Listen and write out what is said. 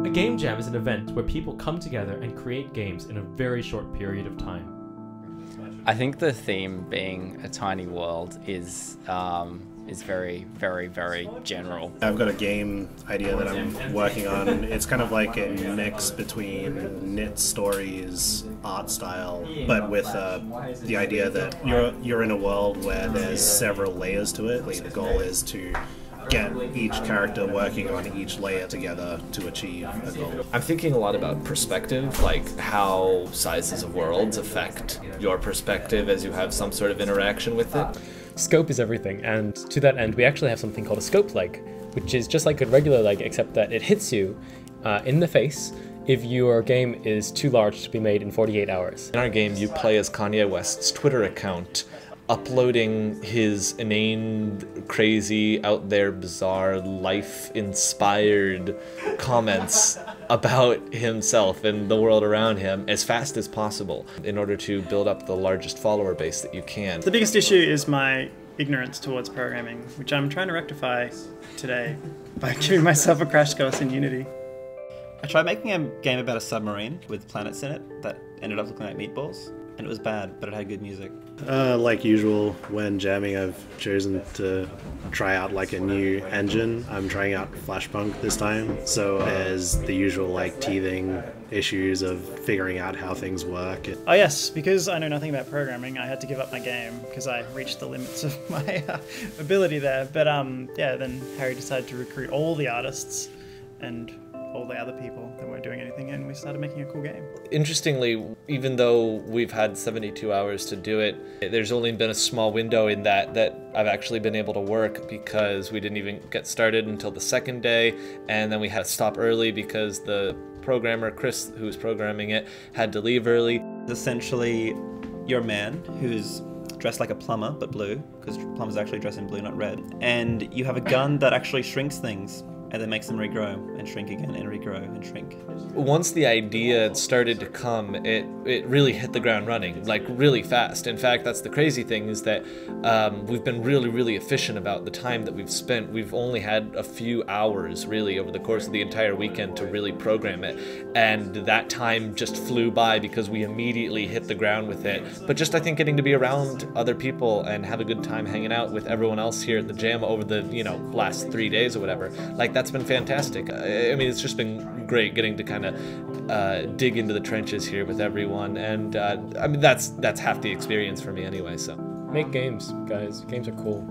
A game jam is an event where people come together and create games in a very short period of time. I think the theme being a tiny world is very, very, very general. I've got a game idea that I'm working on. It's kind of like a mix between knit stories, art style, but with the idea that you're in a world where there's several layers to it. The goal is to get each character working on each layer together to achieve a goal. I'm thinking a lot about perspective, like how sizes of worlds affect your perspective as you have some sort of interaction with it. Scope is everything, and to that end we actually have something called a scope leg, which is just like a regular leg except that it hits you in the face if your game is too large to be made in 48 hours. In our game you play as Kanye West's Twitter account, uploading his inane, crazy, out there, bizarre, life-inspired comments about himself and the world around him as fast as possible in order to build up the largest follower base that you can. The biggest issue is my ignorance towards programming, which I'm trying to rectify today by giving myself a crash course in Unity. I tried making a game about a submarine with planets in it that ended up looking like meatballs, and it was bad, but it had good music. Like usual, when jamming, I've chosen to try out like a new engine. I'm trying out Flashpunk this time, so there's the usual like teething issues of figuring out how things work. Oh yes, because I know nothing about programming, I had to give up my game because I reached the limits of my ability there. But yeah, then Harry decided to recruit all the artists and all the other people that weren't doing anything, and we started making a cool game. Interestingly, even though we've had 72 hours to do it, there's only been a small window in that I've actually been able to work because we didn't even get started until the second day, and then we had to stop early because the programmer, Chris, who was programming it, had to leave early. Essentially, you're a man who's dressed like a plumber, but blue, because plumbers actually dress in blue, not red. And you have a gun that actually shrinks things, and then makes them regrow and shrink again and regrow and shrink. Once the idea started to come, it really hit the ground running, like really fast. In fact, that's the crazy thing, is that we've been really efficient about the time that we've spent. We've only had a few hours really over the course of the entire weekend to really program it, and that time just flew by because we immediately hit the ground with it. But just, I think, getting to be around other people and have a good time hanging out with everyone else here at the jam over the last 3 days or whatever, like that's been fantastic. I mean, it's just been great getting to kind of dig into the trenches here with everyone, and I mean that's half the experience for me anyway. So make games, guys. Games are cool.